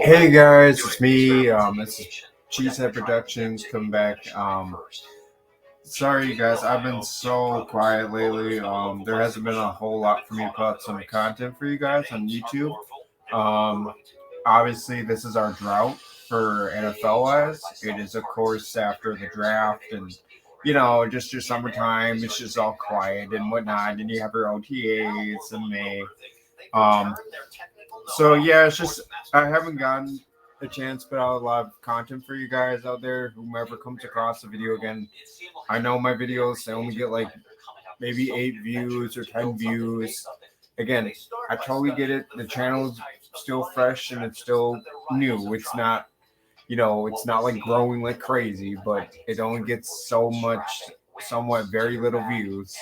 Hey guys, it's me. This is Cheesehead Productions. Come back. Sorry you guys, I've been so quiet lately. There hasn't been a whole lot for me to put out some content for you guys on YouTube. Um, Obviously this is our drought for NFL wise. It is of course after the draft and just your summertime. It's just all quiet and whatnot, and you have your OTAs in May. Um, so yeah, it's just I haven't gotten a chance to put out a lot of content for you guys out there. Whomever comes across the video again, I know my videos they only get like maybe 8 views or 10 views. Again, I totally get it. The channel's still fresh and it's still new. It's not it's not like growing like crazy, but it only gets so much, somewhat very little views.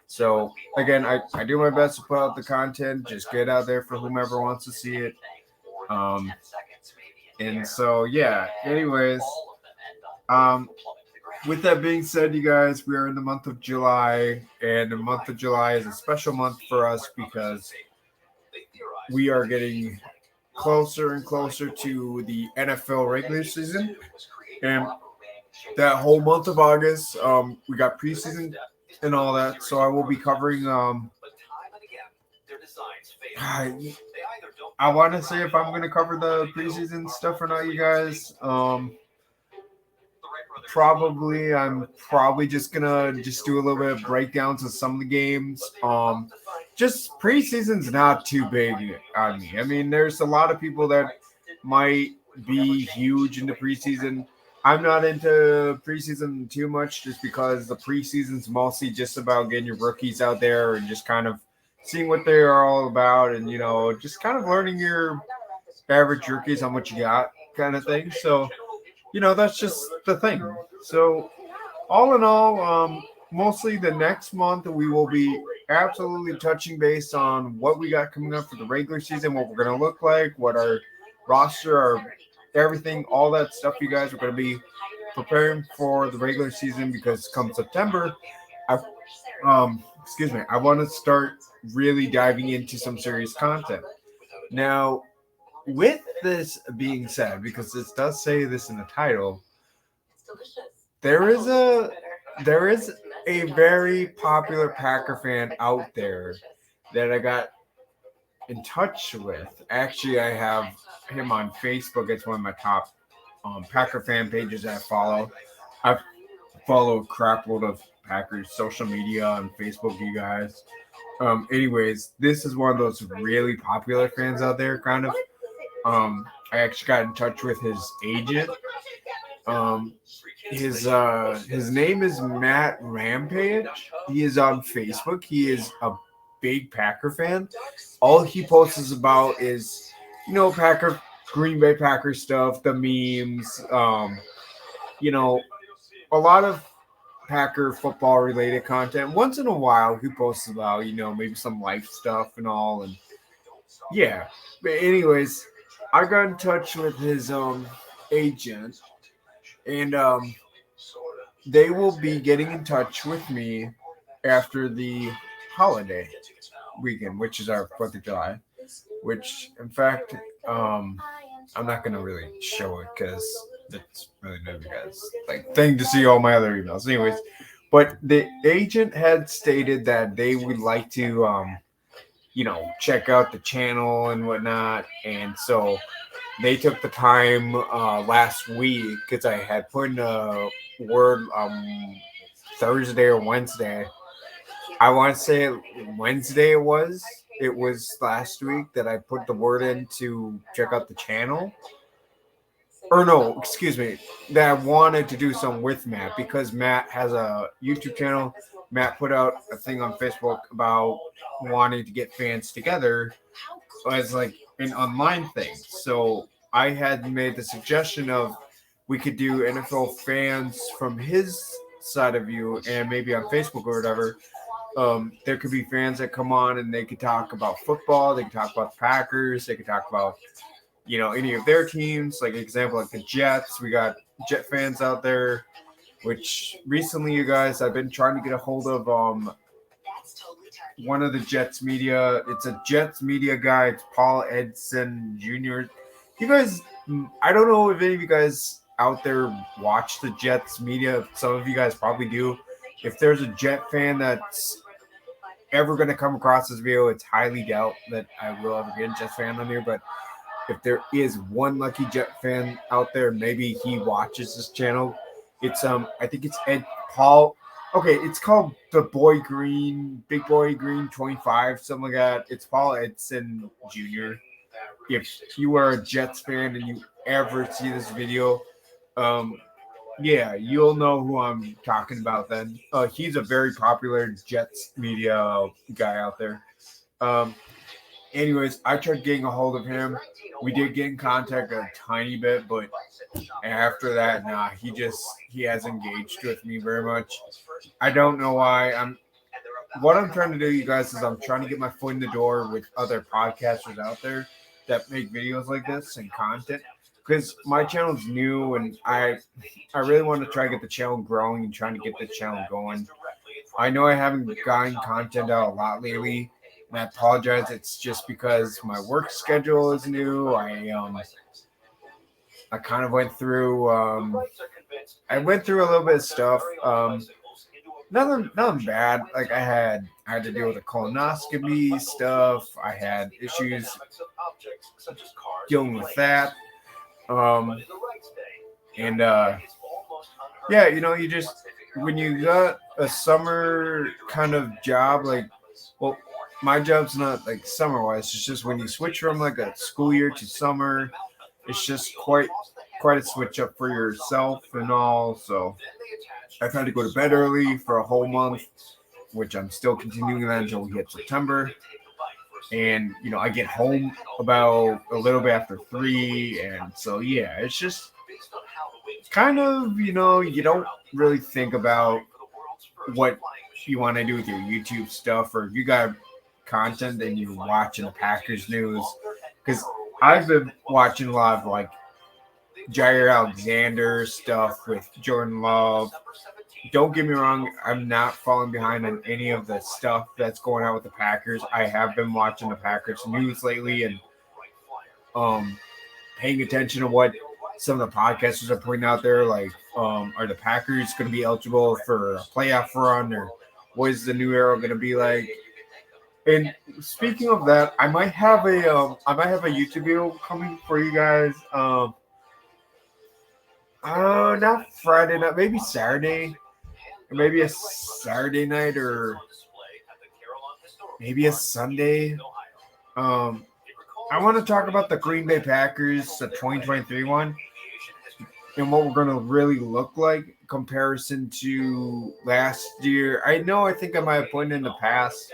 So again, I do my best to put out the content, just get out there for whomever wants to see it. Um, and so yeah. Anyways, um, with that being said, you guys, we are in the month of July, and the month of July is a special month for us because we are getting closer and closer to the NFL regular season, and that whole month of August, we got preseason and all that. So I will be covering. I want to say if I'm going to cover the preseason stuff or not, you guys. Probably I'm probably just gonna just do a little bit of breakdowns of some of the games. Just preseason's not too big on me. I mean, there's a lot of people that might be huge into preseason. I'm not into preseason too much just because the preseason's mostly just about getting your rookies out there and just kind of seeing what they are all about and just kind of learning your average rookies, how much you got kind of thing. So that's just the thing. So, all in all, mostly the next month we will be absolutely touching base on what we got coming up for the regular season, what we're going to look like, what our roster, our everything, all that stuff. You guys are going to be preparing for the regular season because come September, I want to start really diving into some serious content. Now, with this being said, because this does say this in the title, there is a there is a very popular Packer fan out there that I got in touch with. Actually, I have him on Facebook. It's one of my top Packer fan pages that I follow. I follow a crap load of Packers social media on Facebook, you guys. Anyways, this is one of those really popular fans out there, kind of. I actually got in touch with his agent. Um, his name is Matt Rampage. He is on Facebook. He is a big Packer fan. All he posts is about is Packer, Green Bay Packer stuff, the memes. You know a lot of Packer football related content. Once in a while, he posts about maybe some life stuff and all, and yeah. But anyways, I got in touch with his agent, and they will be getting in touch with me after the holiday weekend, which is our 4th of July. Which, in fact, I'm not gonna really show it because it's really none of you guys like thing to see all my other emails. Anyways, but the agent had stated that they would like to check out the channel and whatnot, and so they took the time last week because I had put in a word Thursday or Wednesday. I want to say Wednesday it was. It was last week that I put the word in to check out the channel. Or no, excuse me, that I wanted to do some with Matt because Matt has a YouTube channel. Matt put out a thing on Facebook about wanting to get fans together as like an online thing. So I had made the suggestion of we could do NFL fans from his side of view and maybe on Facebook or whatever. There could be fans that come on and they could talk about football. They could talk about the Packers. They could talk about any of their teams. Like example, like the Jets. We got Jet fans out there. Which recently, you guys, I've been trying to get a hold of one of the Jets media. It's a Jets media guy. It's Paul Edson Jr. you guys, I don't know if any of you guys out there watch the Jets media. Some of you guys probably do. If there's a Jet fan that's ever going to come across this video, it's highly doubt that I will ever get a Jets fan on here. But if there is one lucky Jet fan out there, maybe he watches this channel. It's I think it's Ed Paul. Okay, it's called the Boy Green, Big Boy Green 25, something like that. It's Paul Edson Jr. If you are a Jets fan and you ever see this video, yeah, you'll know who I'm talking about then. He's a very popular Jets media guy out there. Anyways, I tried getting a hold of him. We did get in contact a tiny bit, but after that, nah, he hasn't engaged with me very much. I don't know why. What I'm trying to do, you guys, is I'm trying to get my foot in the door with other podcasters out there that make videos like this and content. Because my channel's new and I really want to try to get the channel growing and trying to get the channel going. I know I haven't gotten content out a lot lately, and I apologize. It's just because my work schedule is new. I kind of went through a little bit of stuff. Nothing bad. Like I had to deal with the colonoscopy stuff. I had issues dealing with that. Yeah, you just, when you got a summer kind of job, like, well, my job's not like summer wise. It's just when you switch from like a school year to summer, it's just quite a switch up for yourself and all. So I've had to go to bed early for a whole month, which I'm still continuing that until we hit September. And, I get home about a little bit after 3. And so, yeah, it's just kind of, you don't really think about what you want to do with your YouTube stuff, or if you got content and you're watching the Packers news. Because I've been watching a lot of, like, Jair Alexander stuff with Jordan Love. Don't get me wrong, I'm not falling behind on any of the stuff that's going on with the Packers. I have been watching the Packers news lately and paying attention to what some of the podcasters are putting out there. Like, are the Packers going to be eligible for a playoff run, or what is the new era going to be like? And speaking of that, I might have a YouTube video coming for you guys. Not Friday night, maybe Saturday. Maybe a Saturday night, or maybe a Sunday. I want to talk about the Green Bay Packers, the 2023 one, and what we're going to really look like in comparison to last year. I think I might have pointed in the past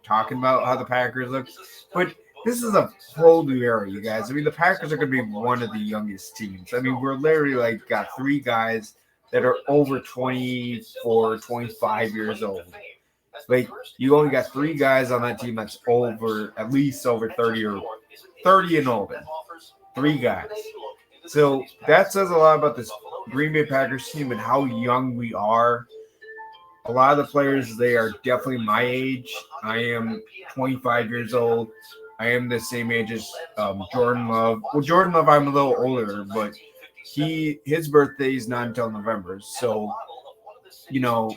talking about how the Packers look, but this is a whole new era, you guys. I mean, the Packers are going to be one of the youngest teams. I mean, we're literally got 3 guys that are over 24, 25 years old. Like, you only got 3 guys on that team that's at least over 30 or 30 and older. 3 guys. So that says a lot about this Green Bay Packers team and how young we are. A lot of the players, they are definitely my age. I am 25 years old. I am the same age as Jordan Love. Well, Jordan Love, I'm a little older, but his birthday is not until November. So,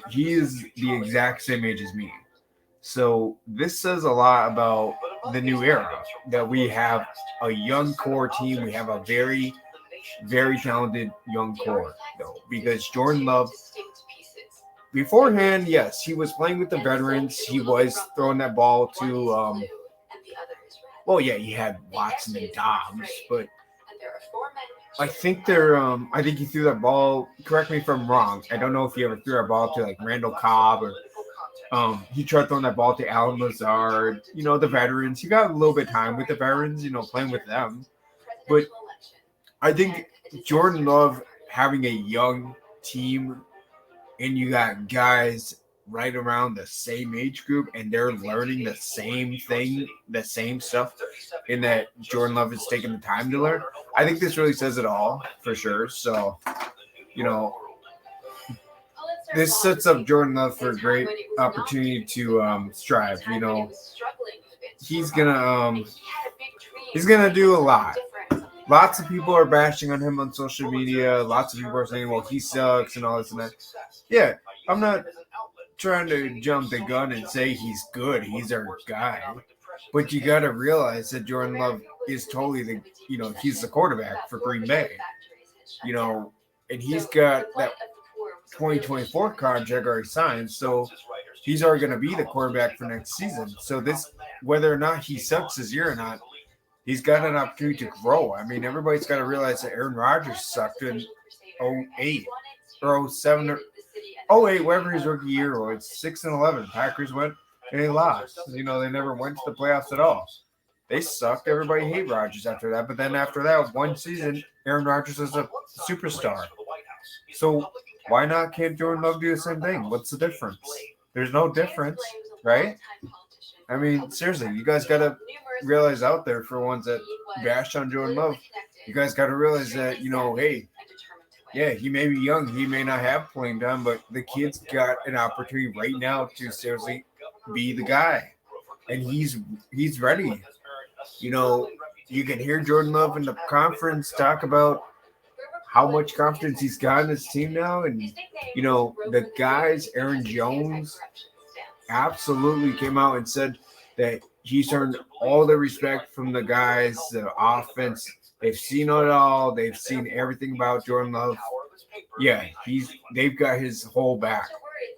he is the exact same age as me. So this says a lot about the new era, that we have a young core team. We have a very, very talented young core, though, because Jordan Love, beforehand, yes, he was playing with the veterans. He was throwing that ball to, he had Watson and Dobbs, but I think he threw that ball. Correct me if I'm wrong. I don't know if he ever threw that ball to like Randall Cobb, or he tried throwing that ball to Alan Lazard. The veterans. He got a little bit of time with the veterans. Playing with them. But I think Jordan Love having a young team, and you got guys right around the same age group, and they're learning the same thing, the same stuff, in that Jordan Love is taking the time to learn. I think this really says it all, for sure. So, this sets up Jordan Love for a great opportunity to strive. He's gonna do a lot. lots of people are bashing on him on social media. Lots of people are saying, well, he sucks and all this and that. Yeah, I'm not trying to jump the gun and say he's good. He's our guy. But you got to realize that Jordan Love is totally he's the quarterback for Green Bay. And he's got that 2024 contract already signed. So he's already going to be the quarterback for next season. So whether or not he sucks this year or not, he's got an opportunity to grow. I mean, everybody's got to realize that Aaron Rodgers sucked in 08 or 07 or 08, whatever his rookie year was. 6-11. Packers went and they lost. They never went to the playoffs at all. They sucked. Everybody hated Rodgers after that. But then after that, one season, Aaron Rodgers was a superstar. So why not can't Jordan Love do the same thing? What's the difference? There's no difference, right? I mean, seriously, you guys got to realize out there, for ones that bash on Jordan Love, you guys got to realize that, hey, yeah, he may be young. He may not have playing time, but the kid's got an opportunity right now to seriously be the guy. And he's ready. You can hear Jordan Love in the conference talk about how much confidence he's got in his team now. And, the guys, Aaron Jones, absolutely came out and said that he's earned all the respect from the guys, the offense. They've seen it all. They've seen everything about Jordan Love. Yeah, they've got his whole back.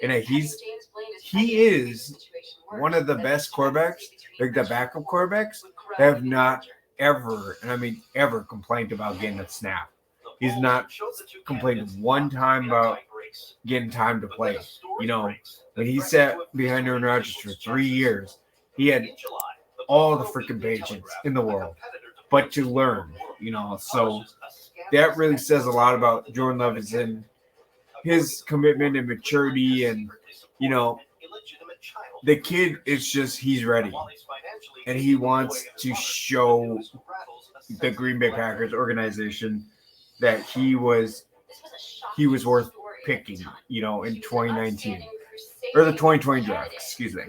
And he is one of the best quarterbacks, like the backup quarterbacks, that have not ever, and I mean ever, complained about getting a snap. He's not complained one time about getting time to play. When he sat behind Aaron Rodgers for 3 years, he had all the freaking patience in the world, but to learn, so that really says a lot about Jordan Love is in his commitment and maturity. And, the kid is just, he's ready. And he wants to show the Green Bay Packers organization that he was worth picking, in 2019 or the 2020 draft, excuse me.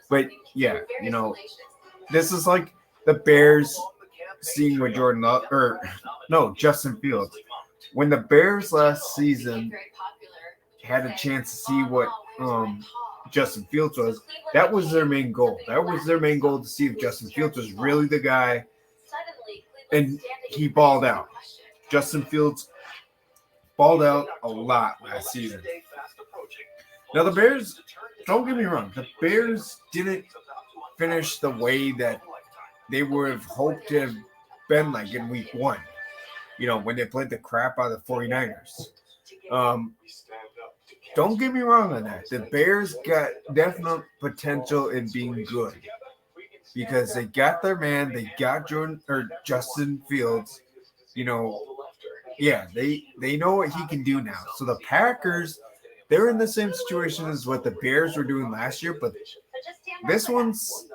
But yeah, this is like the Bears seeing what Justin Fields. When the Bears last season had a chance to see what Justin Fields was, that was their main goal. That was their main goal, to see if Justin Fields was really the guy. And he balled out. Justin Fields balled out a lot last season. Now, the Bears, don't get me wrong, the Bears didn't finish the way that they would have hoped to have been like in week 1, when they played the crap out of the 49ers. Don't get me wrong on that. The Bears got definite potential in being good because they got their man. They got Justin Fields. Yeah, they know what he can do now. So the Packers, they're in the same situation as what the Bears were doing last year, but this one's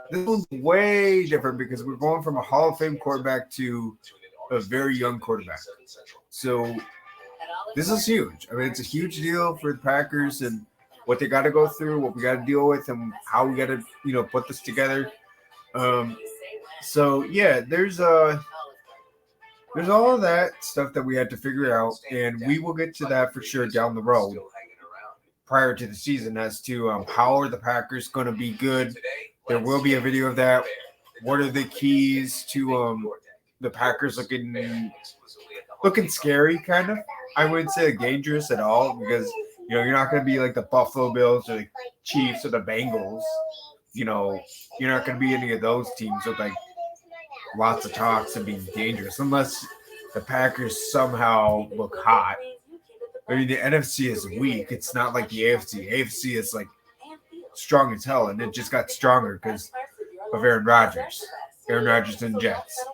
way different because we're going from a Hall of Fame quarterback to a very young quarterback. So this is huge. I mean, it's a huge deal for the Packers and what they got to go through, what we got to deal with, and how we got to, put this together. So yeah, there's all of that stuff that we had to figure out, and we will get to that for sure down the road prior to the season as to how are the Packers going to be good. There will be a video of that. What are the keys to the Packers looking scary, kind of? I wouldn't say dangerous at all because, you're not going to be like the Buffalo Bills or the Chiefs or the Bengals. You're not going to be any of those teams with like lots of talks and being dangerous unless the Packers somehow look hot. I mean, the NFC is weak. It's not like the AFC. AFC is like strong as hell, and it just got stronger because of Aaron Rodgers. Aaron Rodgers and Jets.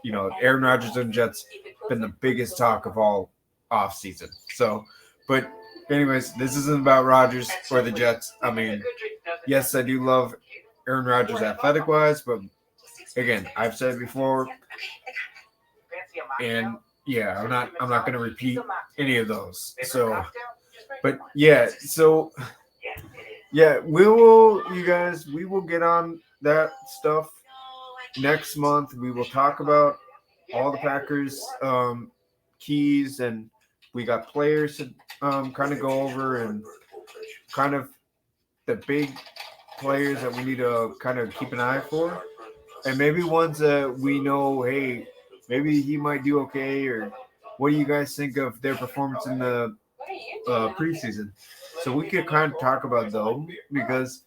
Aaron Rodgers and Jets been the biggest talk of all offseason. So, but anyways, this isn't about Rodgers or the Jets. I mean, yes, I do love Aaron Rodgers athletic-wise, but again, I've said it before, and yeah, I'm not going to repeat any of those. So, but yeah, we will get on that stuff next month. We will talk about all the Packers keys, and we got players to kind of go over, and kind of the big players that we need to kind of keep an eye for, and maybe ones that we know, hey, maybe he might do okay, or what do you guys think of their performance in the preseason? So we could kind of talk about those because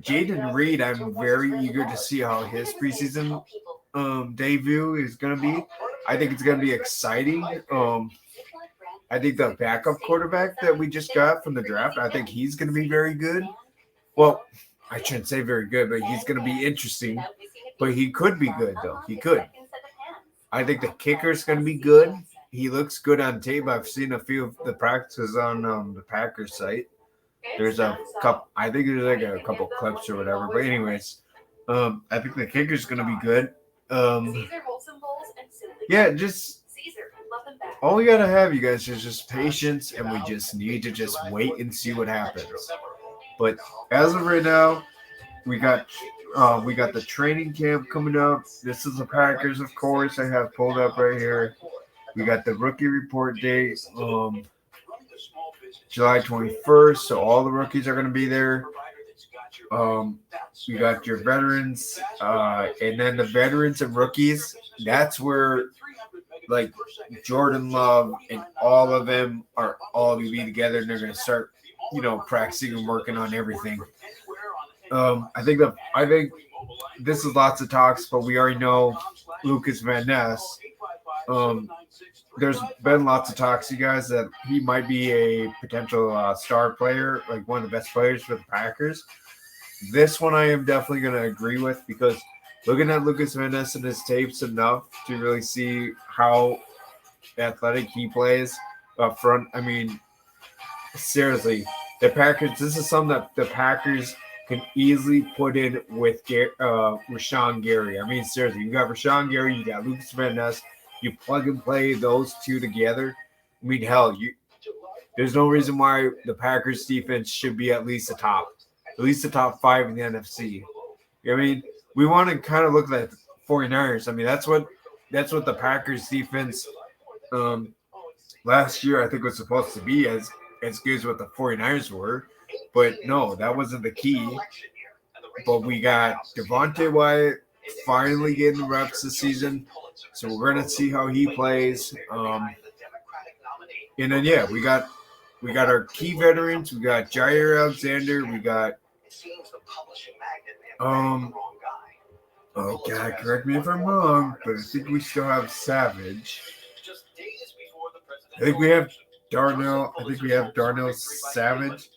Jaden Reed, I'm very eager to see how his preseason debut is going to be. I think it's going to be exciting. I think the backup quarterback that we just got from the draft, I think he's going to be very good. Well, I shouldn't say very good, but he's going to be interesting. But he could be good, though. He could. I think the kicker's going to be good. He looks good on tape. I've seen a few of the practices on the Packers site. There's a couple. I think there's like a couple clips or whatever. But anyways, I think the kicker's going to be good. Yeah, just all we gotta have, you guys, is just patience, and we just need to just wait and see what happens. But as of right now, we got the training camp coming up. This is the Packers, of course. I have pulled up right here. We got the rookie report date, July 21st. So all the rookies are gonna be there. You got your veterans, and then the veterans and rookies. That's where, like, Jordan Love and all of them are all going to be together, and they're going to start, practicing and working on everything. I think this is lots of talks, but we already know Lucas Van Ness. There's been lots of talks, you guys, that he might be a potential star player, like one of the best players for the Packers. This one I am definitely going to agree with, because looking at Lucas Van Ness and his tapes enough to really see how athletic he plays up front. I mean, seriously, the Packers, this is something that the Packers can easily put in with Rashawn Gary. I mean, seriously, you got Rashawn Gary, you got Lucas Van Ness, you plug and play those two together. I mean, hell, there's no reason why the Packers defense should be at least the top 5 in the NFC. I mean, we want to kind of look at the 49ers. I mean, that's what the Packers defense last year, I think, was supposed to be as good as what the 49ers were. But no, that wasn't the key. But we got Devontae Wyatt finally getting the reps this season. So we're going to see how he plays. And then, yeah, we got our key veterans. We got Jair Alexander. We got oh God, correct me if I'm wrong, but I think we still have Savage. I think we have Darnell. Savage.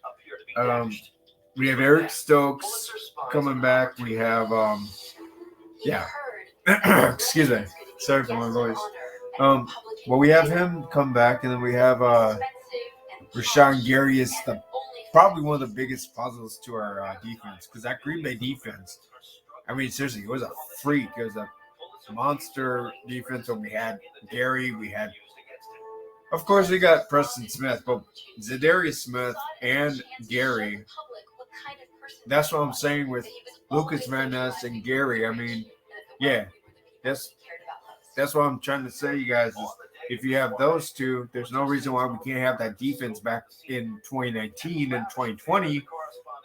We have Eric Stokes coming back. We have excuse me. Sorry for my voice. Well, we have him come back, and then we have Rashawn Gary is probably one of the biggest puzzles to our defense, because that Green Bay defense, I mean, seriously, it was a freak. It was a monster defense when we had Gary. Of course, we got Preston Smith, but Zadarius Smith and Gary, that's what I'm saying with Lucas Van Ness and Gary. I mean, yeah, that's what I'm trying to say, you guys, is if you have those two, there's no reason why we can't have that defense back in 2019 and 2020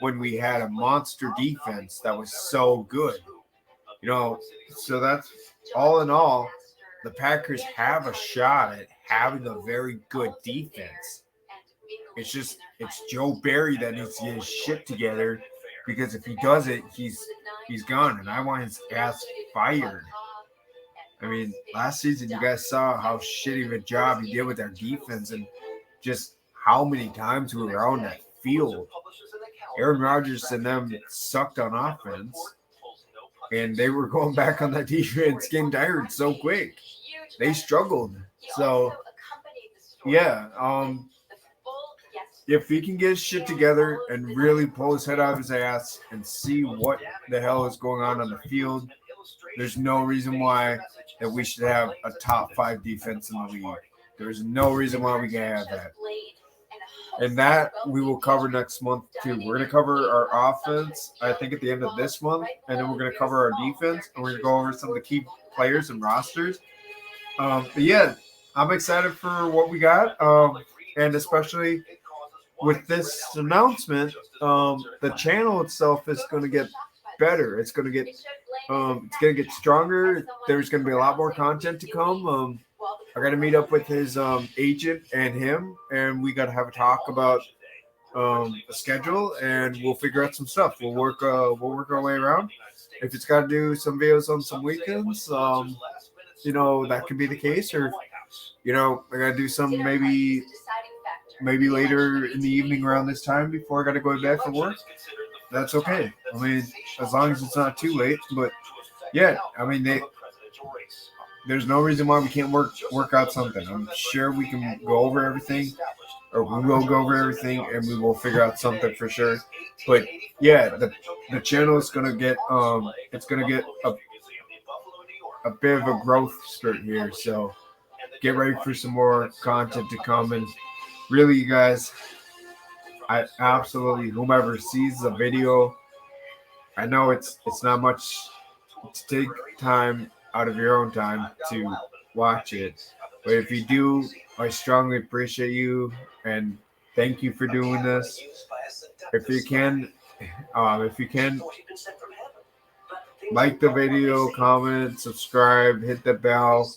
when we had a monster defense that was so good. So that's all in all, the Packers have a shot at having a very good defense. It's Joe Barry that needs to get his shit together, because if he does it, he's gone, and I want his ass fired. I mean, last season you guys saw how shitty of a job he did with our defense, and just how many times we were on that field. Aaron Rodgers and them sucked on offense, and they were going back on that defense getting tired so quick. They struggled. So, yeah, if he can get his shit together and really pull his head out of his ass and see what the hell is going on the field, there's no reason why that we should have a top 5 defense in the league. There's no reason why we can't have that. And that we will cover next month too. We're going to cover our offense, I think, at the end of this month, and then we're going to cover our defense, and we're going to go over some of the key players and rosters. But yeah, I'm excited for what we got, and especially with this announcement, the channel itself is going to get better. It's going to get stronger. There's going to be a lot more content to come. I got to meet up with his agent and him, and we got to have a talk about a schedule, and we'll figure out some stuff. We'll work our way around. If it's got to do some videos on some weekends, that could be the case. Or I got to do some maybe later in the evening around this time before I got to go to bed for work. That's okay. I mean, as long as it's not too late. But yeah, I mean, there's no reason why we can't work out something. I'm sure we can go over everything, or we will go over everything, and we will figure out something for sure. But yeah, the channel is gonna get it's gonna get a bit of a growth spurt here. So get ready for some more content to come. And really, you guys, I absolutely, whomever sees the video, I know it's not much to take time out of your own time to watch it, but if you do, I strongly appreciate you and thank you for doing this. If you can like the video, comment, subscribe, hit the bell.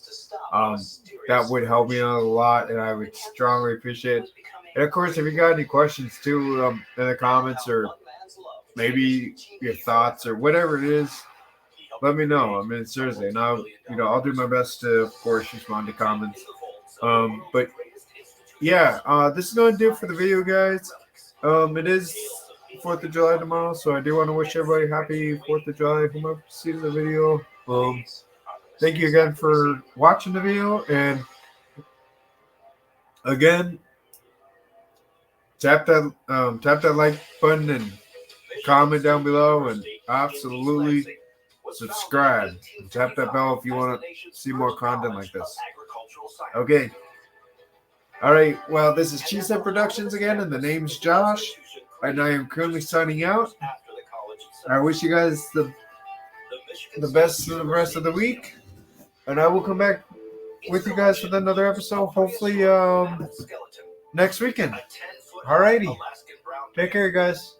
That would help me out a lot, and I would strongly appreciate it. And of course, if you got any questions too, in the comments, or maybe your thoughts or whatever it is, let me know. I mean, seriously, and I'll do my best to, of course, respond to comments. But yeah, this is gonna do it for the video, guys. It is 4th of July tomorrow, so I do want to wish everybody happy 4th of July. Whoever sees the video, thank you again for watching the video, and again, tap that like button and comment down below, and absolutely subscribe. And tap that bell if you want to see more content like this. Okay. All right. Well, this is Cheesehead Productions again, and the name's Josh, and I am currently signing out. I wish you guys the best for the rest of the week, and I will come back with you guys with another episode, hopefully next weekend. Alrighty. Take care, guys.